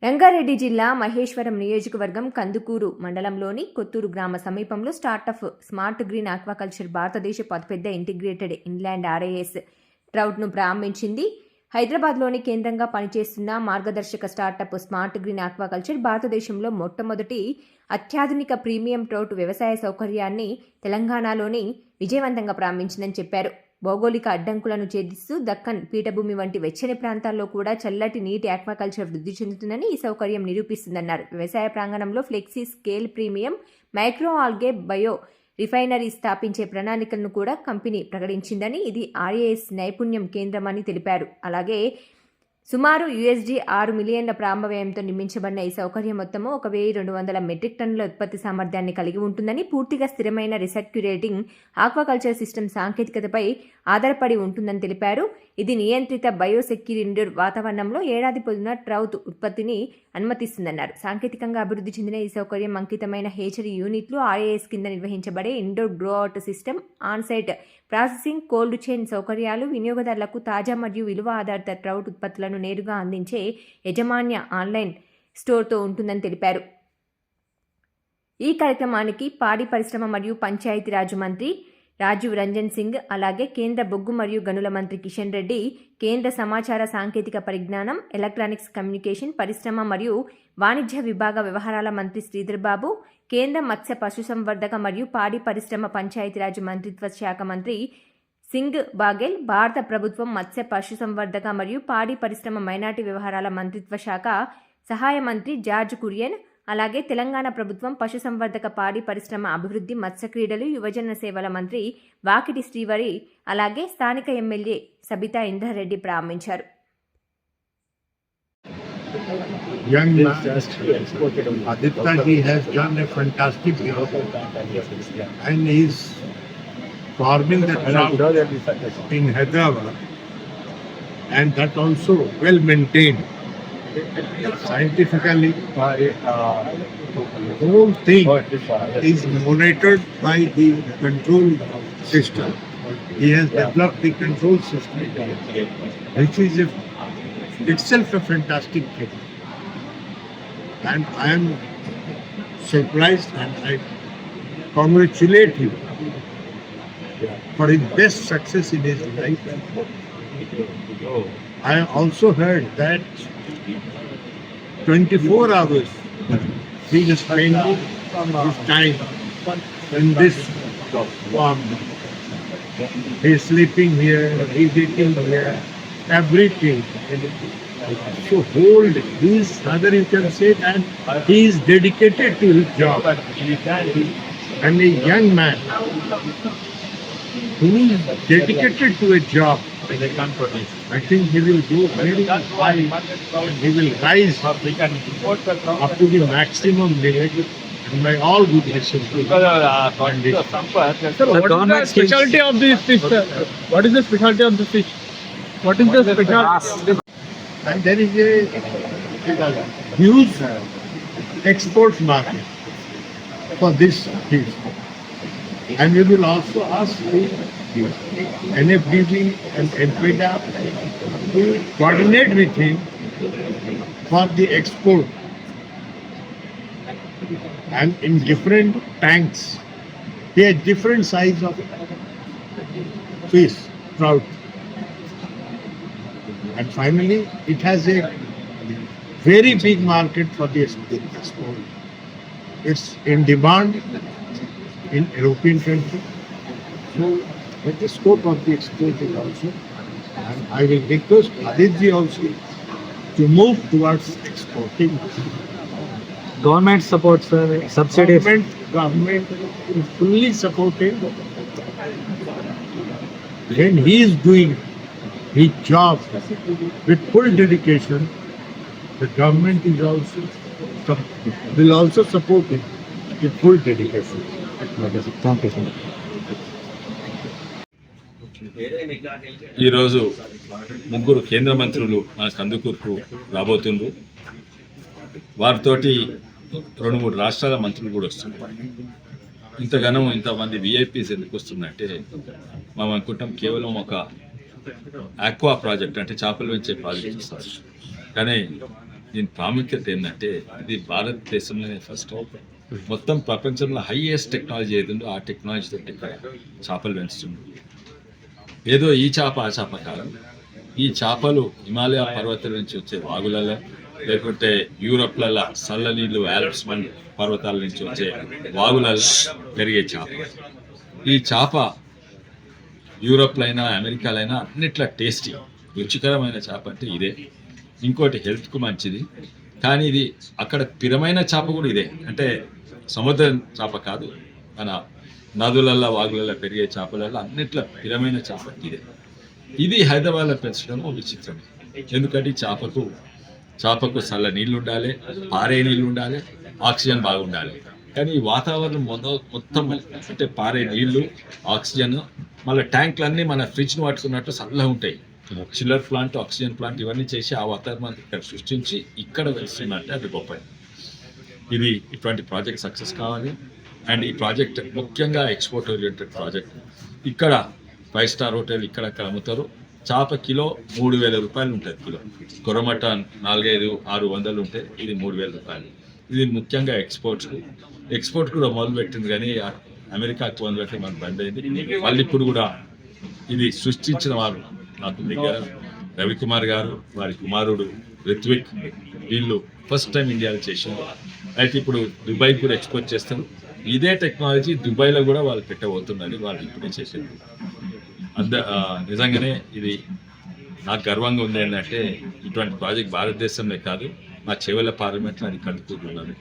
రంగారెడ్డి జిల్లా మహేశ్వరం నియోజకవర్గం కందుకూరు మండలంలోని కొత్తూరు గ్రామ సమీపంలో స్టార్టప్ స్మార్ట్ గ్రీన్ ఆక్వాకల్చర్ భారతదేశపు అతిపెద్ద ఇంటిగ్రేటెడ్ ఇన్లాండ్ ఆర్ఐఎస్ ట్రౌట్ను ప్రారంభించింది. హైదరాబాద్లోని కేంద్రంగా పనిచేస్తున్న మార్గదర్శక స్టార్టప్ స్మార్ట్ గ్రీన్ ఆక్వాకల్చర్ భారతదేశంలో మొట్టమొదటి అత్యాధునిక ప్రీమియం ట్రౌట్ వ్యవసాయ సౌకర్యాన్ని తెలంగాణలోని విజయవంతంగా ప్రారంభించిందని చెప్పారు. భౌగోళిక అడ్డంకులను ఛేదిస్తూ దక్కన్ పీఠభూమి వంటి వెచ్చని ప్రాంతాల్లో కూడా చల్లటి నీటి ఆక్వాకల్చర్ వృద్ధి చెందుతుందని ఈ సౌకర్యం నిరూపిస్తుందన్నారు. వ్యవసాయ ప్రాంగణంలో flexi scale premium micro algae bio refinery స్థాపించే ప్రణాళికలను కూడా కంపెనీ ప్రకటించిందని, ఇది ఆర్ఏఎస్ నైపుణ్యం కేంద్రమని తెలిపారు. అలాగే సుమారు $6 మిలియన్ల ప్రారంభ వ్యయంతో నిర్మించబడిన ఈ సౌకర్యం మొత్తము 1200 మెట్రిక్ టన్నుల ఉత్పత్తి సామర్థ్యాన్ని కలిగి ఉంటుందని, పూర్తిగా స్థిరమైన రిసర్క్యులేటింగ్ ఆక్వాకల్చర్ సిస్టమ్ సాంకేతికతపై ఆధారపడి ఉంటుందని తెలిపారు. ఇది నియంత్రిత బయోసెక్యూర్ ఇండోర్ వాతావరణంలో ఏడాది పొడవునా ట్రౌట్ ఉత్పత్తిని అనుమతిస్తుందన్నారు. సాంకేతికంగా అభివృద్ధి చెందిన ఈ సౌకర్యం అంకితమైన హేచరీ యూనిట్లు, ఆర్ఏఎస్ కింద నిర్వహించబడే indoor grow out system, onsite processing, cold chain సౌకర్యాలు, వినియోగదారులకు తాజా మరియు విలువ ఆధారిత ట్రౌట్ ఉత్పత్తులను నేరుగా అందించే యజమాన్య ఆన్లైన్ స్టోర్తో ఉంటుందని తెలిపారు. ఈ కార్యక్రమానికి పాడి పరిశ్రమ మరియు పంచాయతీరాజ్ మంత్రి రాజీవ్ రంజన్ సింగ్, అలాగే కేంద్ర బొగ్గు మరియు గనుల మంత్రి కిషన్ రెడ్డి, కేంద్ర సమాచార సాంకేతిక పరిజ్ఞానం, ఎలక్ట్రానిక్స్ కమ్యూనికేషన్, పరిశ్రమ మరియు వాణిజ్య విభాగ వ్యవహారాల మంత్రి శ్రీధర్ బాబు, కేంద్ర మత్స్య పశుసంవర్ధక మరియు పాడి పరిశ్రమ పంచాయతీరాజ్ మంత్రిత్వ శాఖ మంత్రి సింగ్ బాగెల్, భారత ప్రభుత్వం మత్స్య పశుసంవర్ధక మరియు పాడి పరిశ్రమ మైనార్టీ వ్యవహారాల మంత్రిత్వ శాఖ సహాయ మంత్రి జార్జ్ కురియన్, అలాగే తెలంగాణ ప్రభుత్వం పశుసంవర్ధక, పాడి పరిశ్రమ అభివృద్ధి, మత్స్య క్రీడలు, యువజన సేవల మంత్రి వాకిటి శ్రీవరి, అలాగే స్థానిక ఎమ్మెల్యే సబితా ఇంద్రారెడ్డి ప్రారంభించారు. Young man, Aditya, he has done a fantastic job and he is farming the trout in Hyderabad, and that also well maintained. Scientifically, the whole thing is monitored by the control system. He has developed the control system, which is itself a fantastic thing. And I am surprised and I congratulate him for his best success in his life. I also heard that 24 hours he is spending his time in this farm. He is sleeping here, he is eating here, everything. So hold this, other you can say that he is dedicated to his job. And a young man who is dedicated to a job, I think he will go very high and he will rise up to the maximum limit. And by all good wishes to Sir, what is the specialty of this fish, sir? What is the specialty of this fish? What is the specialty? And there is a huge export market for this fish. And we will also ask the NFDB and NPDA to coordinate with him for the export. And in different tanks, he has different size of fish, trout. And finally, it has a very big market for the export. It's in demand in European countries. So, with the scope of the export is also, and I will request Aditya also to move towards exporting. Government supports, sir, subsidies. Government is fully supporting. When he is doing his job with full dedication, the government is also will also support him with full dedication. Thank you, sir. ఈరోజు ముగ్గురు కేంద్ర మంత్రులు మన కందుకూరుకు రాబోతుండ్రు. వారితోటి 2-3 రాష్ట్రాల మంత్రులు కూడా వస్తున్నారు. ఇంతమంది విఐపీస్ ఎందుకు వస్తుందంటే మనం అనుకుంటాం కేవలం ఒక ఆక్వా ప్రాజెక్ట్ అంటే చేపలు పెంచే ప్రాజెక్ట్ ఇస్తారు, కానీ దీని ప్రాముఖ్యత ఏంటంటే ఇది భారతదేశంలోనే ఫస్ట్ మొత్తం ప్రపంచంలో హైయెస్ట్ టెక్నాలజీ ఏదుందో ఆ టెక్నాలజీతో ఇక్కడ చేపలు పెంచుతుంది. ఏదో ఈ చేప ఆ చేప కాదు, ఈ చేపలు హిమాలయ పర్వతాల నుంచి వచ్చే వాగులలో లేకుంటే యూరోప్లలో చల్ల నీళ్ళు ఆల్ప్స్ పర్వతాల నుంచి వచ్చే వాగులలో పెరిగే చేప. ఈ చేప యూరోప్లో అయినా అమెరికాలో అయినా అన్నిట్లా టేస్టీ రుచికరమైన చేప అంటే ఇదే. ఇంకోటి హెల్త్కు మంచిది. కానీ ఇది అక్కడ పిరమైన చేప కూడా ఇదే, అంటే సముద్ర చేప కాదు, మన నదులల్లో వాగులలో పెరిగే చేపలలో అన్నిట్లో పిరమైన చేప ఇదే. ఇది హైదరాబాద్లో పెంచడం విచిత్రమే. ఎందుకంటే ఈ చేపకు చల్ల నీళ్ళు ఉండాలి, పారే నీళ్ళు ఉండాలి, ఆక్సిజన్ బాగుండాలి. కానీ ఈ వాతావరణం మొత్తం అంటే పారే నీళ్లు, ఆక్సిజన్, మళ్ళీ ట్యాంకులన్నీ మన ఫ్రిడ్జ్ను పట్టుకున్నట్టు చల్లగా ఉంటాయి. చిల్లర్ ప్లాంట్, ఆక్సిజన్ ప్లాంట్ ఇవన్నీ చేసి ఆ వాతావరణాన్ని ఇక్కడ సృష్టించి ఇక్కడ వెళ్తున్నట్టే అది గొప్ప. ఇది ఇటువంటి ప్రాజెక్ట్ సక్సెస్ కావాలి. అండ్ ఈ ప్రాజెక్ట్ ముఖ్యంగా ఎక్స్పోర్ట్ ఓరియంటెడ్ ప్రాజెక్ట్. ఇక్కడ 5 స్టార్ హోటల్ ఇక్కడ అమ్ముతారు. చేప కిలో 3,000 రూపాయలు ఉంటుంది. కిలో కొరమట 400-600 ఉంటే ఇది 3,000 రూపాయలు. ఇది ముఖ్యంగా ఎక్స్పోర్ట్ కూడా మొదలుపెట్టింది, కానీ అమెరికాకు మొదలుపెట్టి మనకు బంద్ అయింది. మళ్ళీ ఇప్పుడు కూడా ఇది సృష్టించిన వారు నాకు దగ్గర రవికుమార్ గారు, వారి కుమారుడు రిత్విక్, వీళ్ళు ఫస్ట్ టైం ఇండియాలో చేసారు. అయితే ఇప్పుడు దుబాయ్ కూడా ఎక్స్పోర్ట్ చేస్తారు. ఇదే టెక్నాలజీ దుబాయ్లో కూడా వాళ్ళు పెట్టబోతున్నారు. వాళ్ళు ఇప్పుడే చేసేది నిజంగానే ఇది నాకు గర్వంగా ఉంది. ఏంటంటే ఇటువంటి ప్రాజెక్ట్ భారతదేశంలో కాదు, మా చెవెళ్ళ పార్లమెంట్లో అది కలుపుకుంటున్నాను.